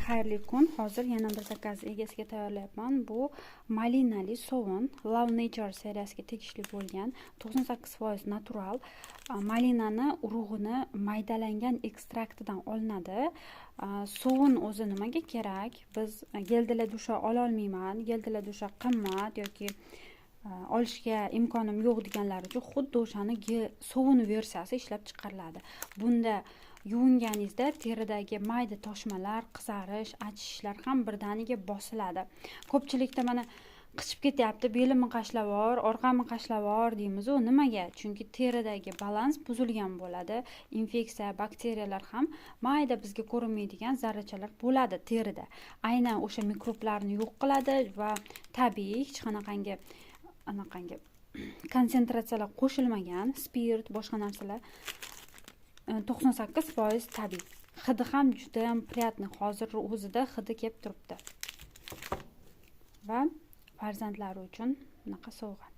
xayrli kun. Hozir yana bir zakaz egasiga tayyorlayapman. Bu malinali sovun, Love Nature seriyasiga tegishli bo'lgan 98% natural. Malinani urug'ini maydalangan ekstraktidan olinadi. Sovun o'zi nimaga kerak? Biz geldila dusha ola olmayman, geldila dusha qimmat yoki olishga imkonim yo'q deganlar uchun xuddi o'shani sovuni versiyasi ishlab chiqariladi. Bunda yuvinganingizda teridagi mayda toshmalar, qizarish, achishishlar ham birdaniga bosiladi. Ko'pchilikda mana qichib ketyapti, belimi qashlavor, orqamni qashlavor deymiz. U nimaga? Chunki teridagi balans buzilgan bo'ladi. Infeksiya, bakteriyalar ham mayda bizga ko'rinmaydigan zarrachalar bo'ladi terida. Aynan o'sha mikroblarni yo'q qiladi va tabiiy hech qanaqangi konsentratsiyalar qo'shilmagan, spirt, boshqa narsalar 98% tabiiy. Hidi ham juda ham priyatni. Hozir o'zida hidi kelib turibdi. Va farzandlari uchun bunaqa sovg'a.